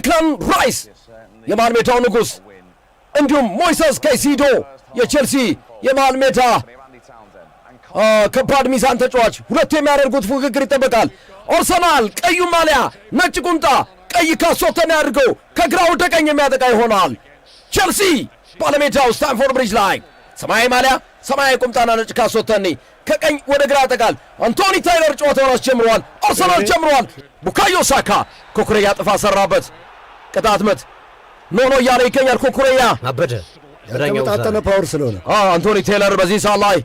ዴክላን ራይስ የመሃል ሜዳው ንጉሥ እንዲሁም ሞይሰስ ካይሲዶ የቼልሲ የመሃል ሜዳ ከባድ ሚዛን ተጫዋች ሁለቱ የሚያደርጉት ፉክክር ይጠበቃል። አርሰናል ቀዩ ማሊያ ነጭ ቁምጣ ቀይ ካሶተን ያድርገው ከግራ ወደ ቀኝ የሚያጠቃ ይሆናል። ቼልሲ ባለሜዳው ስታንፎርድ ብሪጅ ላይ ሰማያዊ ማሊያ ሰማያዊ ቁምጣና ነጭ ካሶተን ከቀኝ ወደ ግራ ያጠቃል። አንቶኒ ታይለር ጨዋታውን አስጀምሯል። አርሰናል ጀምሯል። ቡካዮ ሳካ ኮኩሬያ ጥፋት ሰራበት። ቅጣት ምት ኖ እያለ ይገኛል። ኮኩሬያ አበደ ያልተመጣጠነ ፓወር ስለሆነ አንቶኒ ቴይለር በዚህ ሰዓት ላይ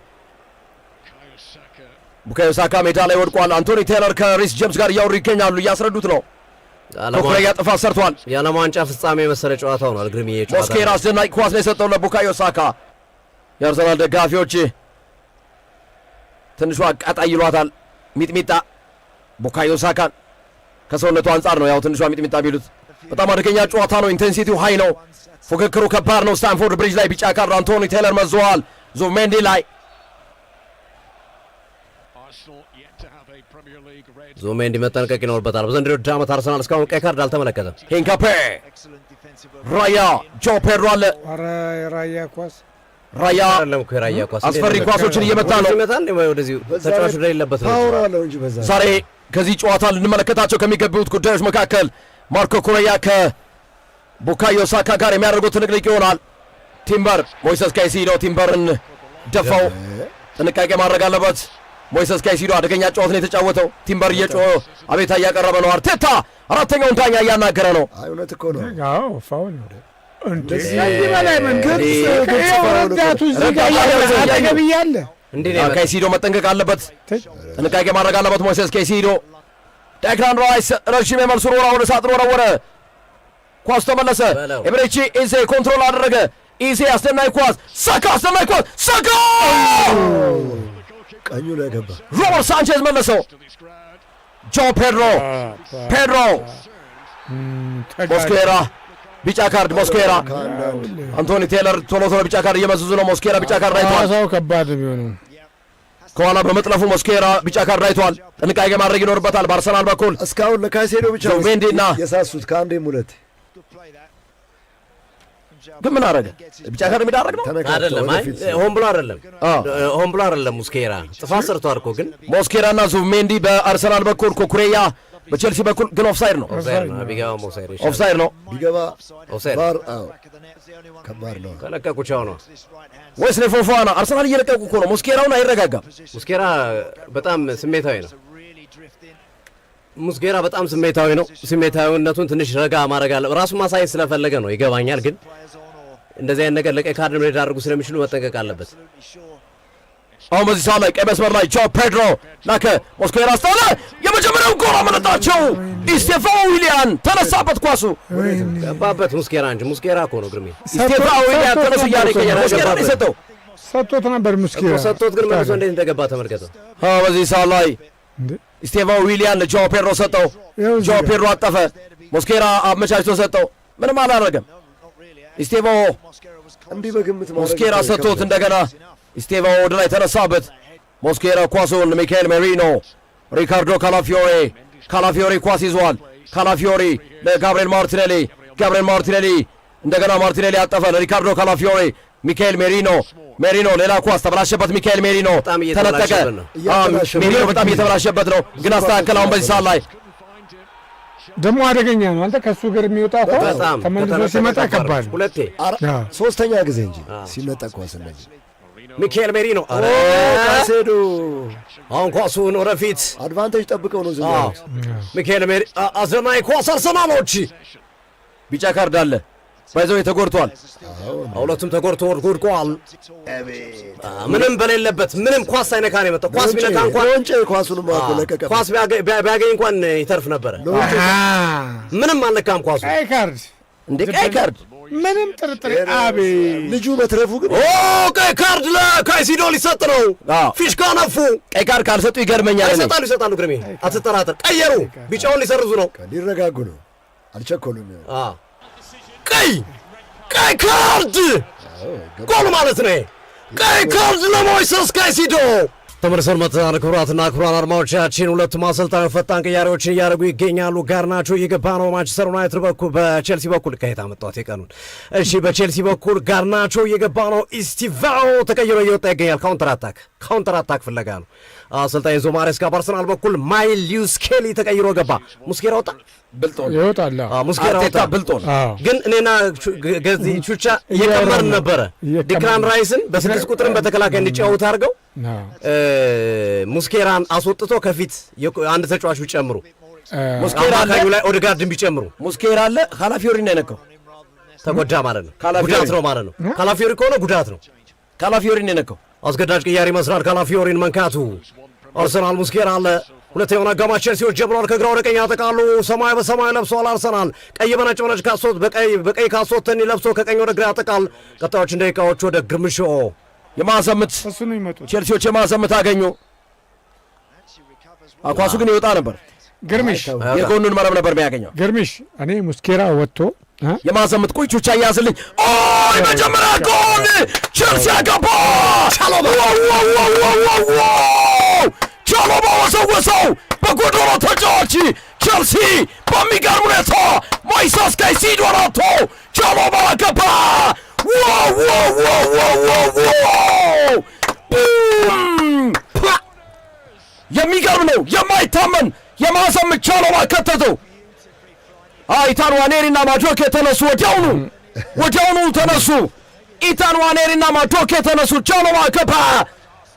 ቡካዮ ሳካ ሜዳ ላይ ወድቋል። አንቶኒ ቴይለር ከሪስ ጄምስ ጋር እያወሩ ይገኛሉ፣ እያስረዱት ነው። ኮኩሬያ ጥፋት ሰርቷል። የዓለም ዋንጫ ፍጻሜ የመሰለ ጨዋታ ሆኗል። ግርሚ ጨዋታ ሞስኬራ አስደናቂ ኳስ ነው የሰጠው ለቡካዮ ሳካ። የአርሰናል ደጋፊዎች ትንሿ አቃጣይ ይሏታል ሚጥሚጣ ቡካዮ ሳካን ከሰውነቱ አንጻር ነው ያው ትንሿ ሚጥሚጣ ቢሉት። በጣም አደገኛ ጨዋታ ነው። ኢንቴንሲቲው ሃይ ነው። ፉክክሩ ከባድ ነው። ስታንፎርድ ብሪጅ ላይ ቢጫ ካርድ አንቶኒ ቴይለር መዘዋል። ዙሜንዲ ላይ ዙሜንዲ መጠንቀቅ ይኖርበታል። በዘንድሮ ዓመት አርሰናል እስካሁን ቀይ ካርድ አልተመለከተም። ሂንካፔ ራያ ጆ ፔድሮ አለ። ራያ ኳስ ራያ አስፈሪ ኳሶችን እየመታ ነው። ወደዚህ ተጫዋቹ እንደሌለበት ነው ዛሬ ከዚህ ጨዋታ ልንመለከታቸው ከሚገቡት ጉዳዮች መካከል ማርኮ ኩሬያ ከቡካዮ ሳካ ጋር የሚያደርጉት ትንቅንቅ ይሆናል። ቲምበር ሞይሰስ ካይሲዶ ቲምበርን ደፋው። ጥንቃቄ ማድረግ አለበት። ሞይሰስ ካይሲዶ አደገኛ ጨዋታን የተጫወተው ቲምበር እየጮኸ አቤታ እያቀረበ ነው። አርቴታ አራተኛውን ዳኛ እያናገረ ነው። እውነት እኮ ነው። አዎ ፋውል ነው። እንደዚህ በላይ መንገድ ረዳቱ እዚህ ጋር አጠገብ እያለ ካይሲዶ መጠንቀቅ አለበት። ጥንቃቄ ማድረግ አለበት። ሞይሰስ ካይሲዶ ዴክላን ራይስ ረዥም የመልሱን ወራ ወደ ሳጥን ወረወረ። ኳስ ተመለሰ። ኤብሬቺ ኢዜ ኮንትሮል አደረገ። ኢዜ አስደናቂ ኳስ ሳካ አስደናቂ ኳስ ሳካ ቀኙ ላይ ገባ። ሮበርት ሳንቼዝ መለሰው። ጆ ፔድሮ ሞስኬራ ቢጫ ካርድ ሞስኬራ አንቶኒ ቴይለር ቶሎ ቢጫ ካርድ እየመዘዙ ነው። ሞስኬራ ቢጫ ካርድ አይቷል። ሰው ከባድ ቢሆንም ከኋላ በመጥለፉ ሞስኬራ ቢጫ ካርድ አይቷል። ጥንቃቄ ማድረግ ይኖርበታል። በአርሰናል በኩል እስካሁን ለካይሴዶ ብቻ ዙሜንዲና የሳሱት ከአንዴም ሁለት ግን ምን አደረገ? ቢጫ ካርድ የሚዳረግ ነው አይደለም። ሆን ብሎ አይደለም። ሙስኬራ ጥፋት ሰርቷል እኮ ግን ሞስኬራና ዙሜንዲ በአርሰናል በኩል ኮኩሬያ በቼልሲ በኩል ግን ኦፍሳይድ ነው። ኦፍሳይድ ነው ቢገባ ባር ከባድ ነው። ከለቀቁ ቻው ነው። ዌስሊ ፎፋና አርሰናል እየለቀቁ እኮ ነው። ሞስኬራውን አይረጋጋም። ሙስኬራ በጣም ስሜታዊ ነው። ሙስኬራ በጣም ስሜታዊ ነው። ስሜታዊነቱን ትንሽ ረጋ ማድረግ አለ። ራሱን ማሳየት ስለፈለገ ነው ይገባኛል። ግን እንደዚህ አይነት ነገር ለቀይ ካርድ ሊዳርጉ ስለሚችሉ መጠንቀቅ አለበት። አሁን በዚህ ሰዓት ላይ ቀይ መስመር ላይ ጆ ፔድሮ ላከ። ሞስኬራ አስተዋለ። የመጀመሪያው ጎል አመለጣቸው። ኢስቴፋኖ ዊሊያን ተነሳበት። ኳሱ ገባበት ሙስኬራ እንጂ ሙስኬራ እኮ ነው ግርሜ። ኢስቴፋኖ ዊሊያን ተነሱ እያለ ይገኛል። ሙስኬራ ነው የሰጠው። ሰጥቶት ነበር ሙስኬራ ሰጥቶት ግን መልሶ እንዴት እንደገባ ተመልከተው። በዚህ ሰዓት ላይ ኢስቴፋኖ ዊሊያን ለጆ ፔድሮ ሰጠው። ጆ ፔድሮ አጠፈ። ሞስኬራ አመቻችቶ ሰጠው። ምንም አላደረገም። ኢስቴፋኖ እንዲህ በግምት ሞስኬራ ሰጥቶት እንደገና ኢስቴፋኖ ወደ ላይ ተነሳበት። ሞስኬራ ኳሱን ሚካኤል ሜሪኖ ሪካርዶ ካላፊዮሪ ኳስ ይዟል። ካላፊዮሪ ለጋብሪኤል ማርቲኔሊ እንደገና ማርቲኔሊ አጠፈ ለሪካርዶ ካላፊዮሪ። ሚካኤል ሜሪኖ ሌላ ኳስ ተበላሸበት። ሚካኤል ሜሪኖ ተነጠቀ። ሜሪኖ በጣም እየተበላሸበት ነው ግን አስተካከል። አሁን በዚህ ሰዓት ላይ ደግሞ አደገኛ ነው። አንተ ከሱ ጋር የሚወጣ ኳስ ተመልሶ ሲመጣ ከባድ ሁለቴ ሶስተኛ ጊዜ እንጂ ሲነጠቅ ኳስ እንደዚህ ሚካኤል ሜሪኖ ካይሴዶ አሁን ኳሱን ወደፊት አድቫንቴጅ ጠብቀው ነው ዝም ያሉት። ሚካኤል ሜሪኖ አስደናቂ ኳስ አርሰናሎች ቢጫ ካርድ አለ ባይዘው ተጎድቷል። ሁለቱም ተጎድቶ ወድቋል። ምንም በሌለበት ምንም ኳስ ሳይነካ ነው የመጣው። ኳስ ቢነካ እንኳን ሎንጬ ኳሱንም አለቀቀ። ኳስ ቢያገኝ እንኳን ይተርፍ ነበረ። ምንም አልነካም ኳሱ። ቀይ ካርድ እንደ ቀይ ካርድ ምንም ጥርጥር አቤት ልጁ መትረፉ ግን ቀይ ካርድ ለካይሲዶ ሊሰጥ ነው። ፊሽካ ነፉ። ቀይ ካርድ ካልሰጡ ይገርመኛል። ይሰጣሉ ግርሜ አትጠራጠር። ቀየሩ። ቢጫውን ሊሰርዙ ነው። ሊረጋጉ ነው። አልቸኮሉም። ቀይ ካርድ ጎል ማለት ነው። ቀይ ካርድ ለሞይሰስ ካይሲዶ ተመልሰን መጥተናል። ክቡራትና ክቡራን አድማጮቻችን ሁለቱም አሰልጣኞች ፈጣን ቅያሬዎችን እያደረጉ ይገኛሉ። ጋርናቾ እየገባ ነው ማንቸስተር ዩናይትድ በኩል በቼልሲ በኩል ከየት አመጣሁት የቀኑን? እሺ በቼልሲ በኩል ጋርናቾ እየገባ ነው። ኢስቲቫኦ ተቀይሮ እየወጣ ይገኛል። ካውንተር አታክ ፍለጋ ነው አሰልጣኝ ኤንዞ ማሬስካ። በአርሰናል በኩል ማይልዩስ ስኬሊ ተቀይሮ ገባ። ሙስኬራ ወጣ ብልጦን ይወጣል። ሙስኬራ ወጣ ብልጦን። ግን እኔና ገዚ ቹቻ እየቀመርን ነበረ ዲክላን ራይስን በስድስት ቁጥርን በተከላካይ እንዲጫወት አድርገው ሙስኬራን አስወጥቶ ከፊት አንድ ተጫዋች ቢጨምሩ ሙስኬራ ላይ ኦዴጋርድን ቢጨምሩ ሙስኬራ አለ ካላፊዮሪ ነው የነካው። ተጎዳ ማለት ነው። ጉዳት ነው ማለት ነው። ካላፊዮሪ ከሆነ ጉዳት ነው። ካላፊዮሪ ነው የነካው። አስገዳጅ ቅያሪ መስራት ካላፊዮሪን መንካቱ። አርሰናል ሙስኬራ አለ። ሁለተኛውን አጋማሽ ቼልሲዎች ጀምረዋል። ከግራ ወደ ቀኝ ያጠቃሉ። ሰማይ በሰማይ ለብሰዋል። አርሰናል ቀይ በነጭ በነጭ ካሶት በቀይ ካሶትን ለብሶ ከቀኝ ወደ ግራ ያጠቃል። ቀጣዮችን ደቂቃዎች ወደ ግርምሾ የማዘምት ቼልሲዎች የማዘምት አገኙ። ኳሱ ግን ይወጣ ነበር። ግርምሽ የጎኑን መረብ ነበር የሚያገኘው። ግርምሽ እኔ ሙስኬራ ወጥቶ የማዘምት ቹቻ ያዝልኝ። ኦይ መጀመሪያ ጎል ቼልሲ ያገባ። ቻሎባ ወሰወሰው በጎዶሎ ተጫዋች ቼልሲ በሚገርም ሁኔታ ሞይሰስ ካይሴዶን አጥቶ ቻሎባ ገባ። የሚገርም ነው፣ የማይታመን የማዘምት ቻሎባ ከተተው። ኢታን ዋኔሪና ማዶኬ ተነሱ። ወዲያውኑ ተነሱ። ኢታን ዋኔሪና ማዶኬ ተነሱ። ቻሎባ ገባ።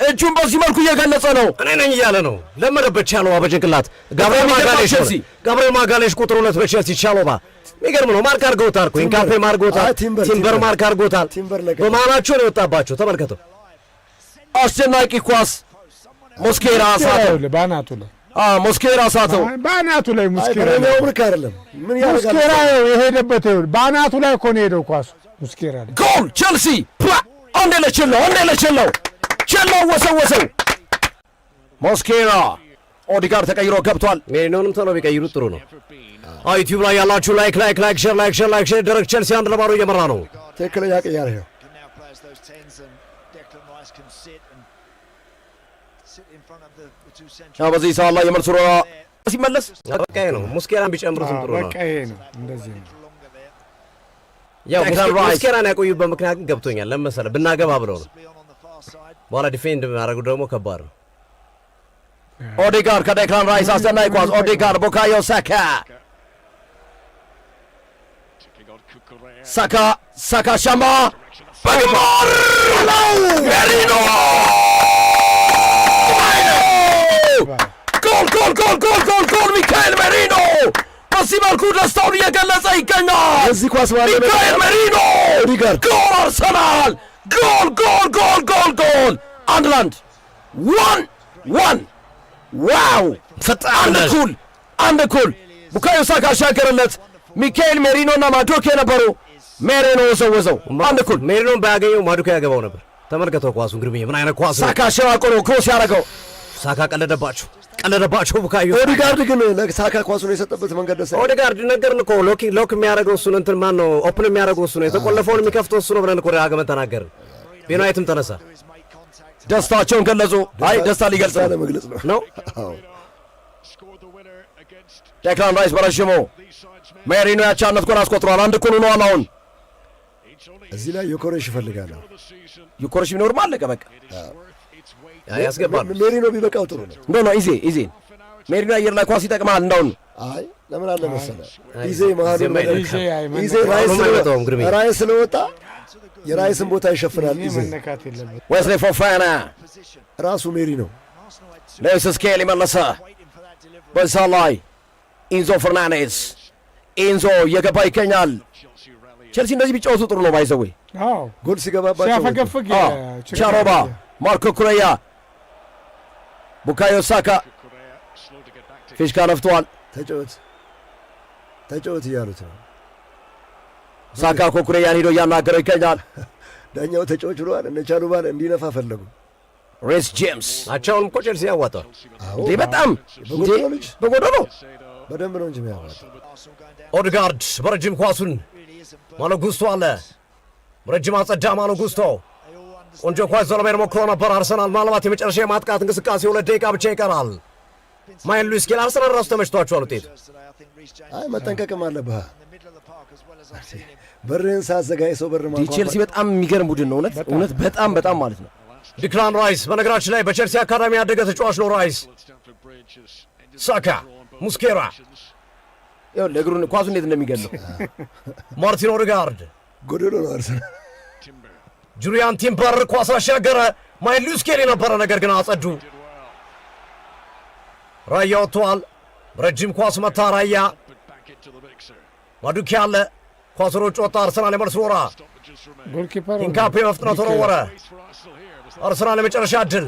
እጁን በዚህ መልኩ እየገለጸ ነው። እኔ ነኝ እያለ ነው። ለመደበት ቻሎባ በጭንቅላት ጋብርኤል ማጋሌሽ ቁጥር 2 በቼልሲ ቻሎባ የሚገርም ነው። ማርክ አድርገውታል እኮ ኢንካፔ ማርጎታል፣ ቲምበር ማርክ አድርጎታል። በመሃላቸው ነው የወጣባቸው። ተመልከተው። አስደናቂ ኳስ ሞስኬራ ሳተው። ባናቱ ላይ ሞስኬራ ሳተው። ባናቱ ላይ ሙስኬራ ነው ብርክ አይደለም። ምን ያደርጋል? ሙስኬራ የሄደበት ባናቱ ላይ እኮ ነው የሄደው ኳሱ። ሙስኬራ ጎል ቼልሲ አንዴ ለችለው ቸላው ወሰወሰው። ሞስኬራ ኦዲጋር ተቀይሮ ገብቷል። ሜሪኖንም ቶሎ ቢቀይሩት ጥሩ ነው። ዩቲዩብ ላይ ያላችሁ ላይክ ሼር ደረግ። ቼልሲ 1-0 እየመራ ነው። ትክክለኛ ቅያሬ ነው። በዚህ ሰዓት ላይ የመልስ ሮራ ሲመለስ በቃ ነው። ሙስኬራን ቢጨምሩትም ጥሩ ነው። በቃ ነው። እንደዚህ ነው። ያው ሙስኬራን ያቆዩበት ምክንያት ግን ገብቶኛል። ለመሰለ ብናገባ ብለው ነው። በኋላ ዲፌንድ ማድረጉ ደግሞ ከባድ ነው። ኦዴጋር ከዴክላን ራይስ አስደናቂ ኳስ። ኦዴጋር ቡካዮ ሳካ ሻምባ በግንባር ሜሪኖ ጎል ሚካኤል ሜሪኖ በዚህ መልኩ ደስታውን እየገለጸ ይገኛል። እዚህ ኳስ ሚካኤል ሜሪኖ ጎል አርሰናል ጎል 1-1 ዋው ፈጣን አንድ ኩል ቡካዮ ሳካ አሻገረለት። ሚካኤል ሜሪኖና ማዶኬ ነበሩ። ሜሪኖ ወዘወዘው። አንድ ኩል ሜሪኖን ባያገኘው ማዶኬ ያገባው ነበር። ተመልከተው ኳሱን ግርምዬ፣ ምን አይነት ኳስ! ሳካ ሸዋቆ ነው ክሮስ ያደረገው። ሳካ ቀለደባቸው ቡካዮ። ኦዴጋርድ ግን ለሳካ ኳሱን የሰጠበት መንገድ ደስ አይልም። ኦዴጋርድ ነገርን እኮ ሎክ የሚያደርገው እሱ ነው። እንትን ማን ነው ኦፕን የሚያደርገው እሱ ነው። የተቆለፈውን የሚከፍተው እሱ ነው ብለን እኮ ደጋግመን ተናገርን። ቤናይትም ተነሳ፣ ደስታቸውን ገለጹ። ደስታ ሊገልጽ ነው። ዴክላን ራይስ በረሽሞ ሜሪኖ ያቻነት ጎል አስቆጥሯል። 1-1 ሆኗል። አሁን እዚህ ላይ ዮኮሬሽ ይፈልጋል። ዮኮሬሽ ቢኖርማ አለቀ በቃ። ያስገባል። ሜሪኖ ቢበቃው ጥሩ ነው። ነው ኢዜ ሜሪኖ አየር ላይ ኳስ ይጠቅማል። እንዳውን ለምን አለ መሰለህ ኢዜ ራይስ ስለወጣ የራይስን ቦታ ይሸፍናል። ዌስሊ ፎፋና ራሱ ሜሪኖ ሌዊስ ስኬሊ መለሰ። በዛ ላይ ኢንዞ ፈርናንዴዝ እየገባ ይገኛል። ቼልሲ እንደዚህ ቢጫወቱ ጥሩ ነው። ባይዘዌ ጎል ሲገባባቸው ሲያፈገፍግ ቻሎባ፣ ማርኮ ኩሬያ፣ ቡካዮ ሳካ ፊሽካ ነፍተዋል። ተጫወት እያሉት ነው። ሳካ ኩሬያን ሂዶ እያናገረው ይገኛል። ዳኛው ተጫወች ብለዋል። እነ ቻሉባን እንዲነፋ ፈለጉ። ሬስ ጄምስ አቻውን እኮ ቼልሲ ያዋጣል እንዴ! በጣም በጎደሎ በደንብ ነው እንጂ የሚያዋጣው። ኦድጋርድ በረጅም ኳሱን ማሎ ጉስቶ አለ። በረጅም አጸዳ ማሎ ጉስቶ ቆንጆ ኳስ ዘለመን ሞክሮ ነበር አርሰናል። ምናልባት የመጨረሻ የማጥቃት እንቅስቃሴ 2 ደቂቃ ብቻ ይቀራል። ማይን ሉዊስ ስኬሊ አርሰናል ራሱ ተመችቷቸዋል ውጤቱ። አይ መጠንቀቅም አለብህ። በርህን ሳዘጋይ ሰው በር ማንኳኳት። ቼልሲ በጣም የሚገርም ቡድን ነው። እውነት በጣም ማለት ነው። ዲክላን ራይስ በነገራችን ላይ በቼልሲ አካዳሚ ያደገ ተጫዋች ነው። ራይስ፣ ሳካ፣ ሙስኬራ ይኸውልህ እግሩን ኳሱ እንዴት እንደሚገለው። ማርቲን ኦዴጋርድ ጎዶሎ ነው አርሰናል። ጁሪያን ቲምበር ኳስ አሻገረ። ማይን ሉዊስ ስኬሊ ነበረ፣ ነገር ግን አጸዱ። ራያ ወጥቷል። ረጅም ኳስ መታ ራያ። ማዱኬ አለ። ኳስ ሮጭ ወጣ። አርሰናል የመልስ ወራ ሂንካፔ በፍጥነት ወረወረ። አርሰናል የመጨረሻ ዕድል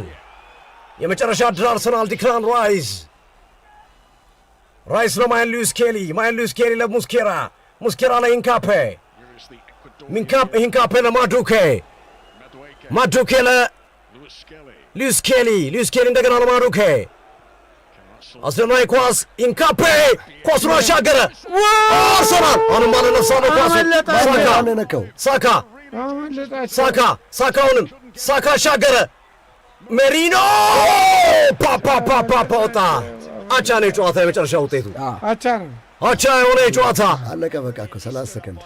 አርሰናል። ዲክላን ራይስ ለማይን ሉዊስ ስኬሊ፣ ማይን ሉዊስ ስኬሊ ለሙስኬራ፣ ሙስኬራ ለሂንካፔ፣ ሂንካፔ ለማዱኬ፣ ማዱኬ ለሉዊስ ስኬሊ፣ ሉዊስ ስኬሊ እንደገና ለማዱኬ። አስደናቂ ኳስ ሂንካፔ ኳሱን አሻገረ። አርሰናል አሁንም ባለነፍሳ ነው ኳሱ። ሳካውንም ሳካ አሻገረ። ሜሪኖ ፓፓ ወጣ። አቻ ነው የጨዋታ የመጨረሻ ውጤቱ። አቻ የሆነ የጨዋታ አለቀ። በቃ እኮ 30 ሰከንድ።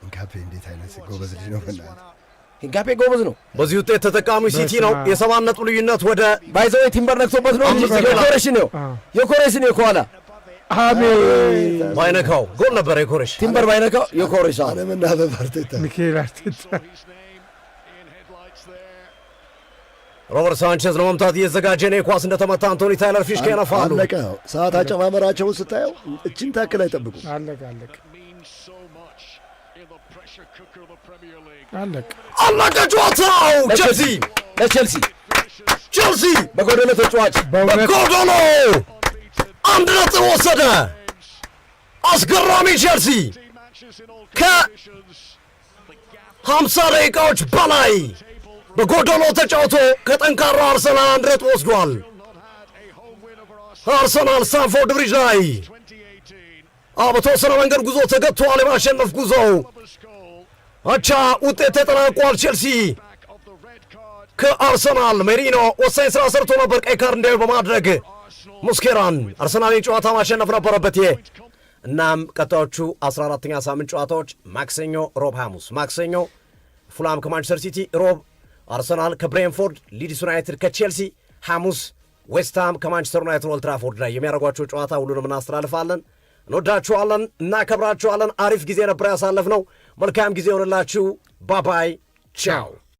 ሂንካፔ እንዴት አይነት ጎበዝ ልጅ ነው! በእናትህ ሂንካፔ ጎበዝ ነው። በዚህ ውጤት ተጠቃሚ ሲቲ ነው። የ7 ነጥብ ልዩነት ወደ ባይዘው ቲምበር ነክቶበት ነው እንጂ የኮሬሽ ነው ከኋላ ባይነካው ጎል ነበር። የኮሬሽ ቲምበር ባይነካው የኮሬሽ አለምና በአርቴታ ሚኬል አርቴታ ሮበርት ሳንቼዝ ለመምታት እየተዘጋጀ ነው። ኳስ እንደተመታ አንቶኒ ታይለር ፊሽካ ያነፋሉ። አለቀ። ሰዓት አጨማመራቸውን ስታየው እችን ታክል አይጠብቁ። አለቀ ጨዋታው። ቼልሲ በጎዶሎ ተጫዋች በጎዶሎ 1 ነጥብ ወሰደ። አስገራሚ ቼልሲ ከ50 ደቂቃዎች በላይ በጎዶሎ ተጫውቶ ከጠንካራ አርሰናል 1 ነጥብ ወስዷል። አርሰናል ስታንፎርድ ብሪጅ ላይ በተወሰነ መንገድ ጉዞ ተገጥቷል። የማሸነፍ ጉዞው አቻ ውጤት ተጠናቋል። ቼልሲ ከአርሰናል ሜሪኖ ወሳኝ ስራ ሰርቶ ነበር፣ ቀይ ካርድ እንዲያዩ በማድረግ ሙስኬራን። አርሰናልን ጨዋታ ማሸነፍ ነበረበት። እናም ቀጣዮቹ 14ኛ ሳምንት ጨዋታዎች ማክሰኞ፣ ሮብ፣ ሐሙስ። ማክሰኞ ፉላም ከማንቸስተር ሲቲ፣ ሮብ አርሰናል ከብሬንፎርድ፣ ሊድስ ዩናይትድ ከቼልሲ፣ ሐሙስ ዌስትሃም ከማንቸስተር ዩናይትድ ኦልድ ትራፎርድ ላይ የሚያደርጓቸው ጨዋታ ሁሉንም እናስተላልፋለን። እንወዳችኋለን፣ እናከብራችኋለን። አሪፍ ጊዜ ነበር ያሳለፍነው። መልካም ጊዜ ሆነላችሁ። ባባይ ቻው።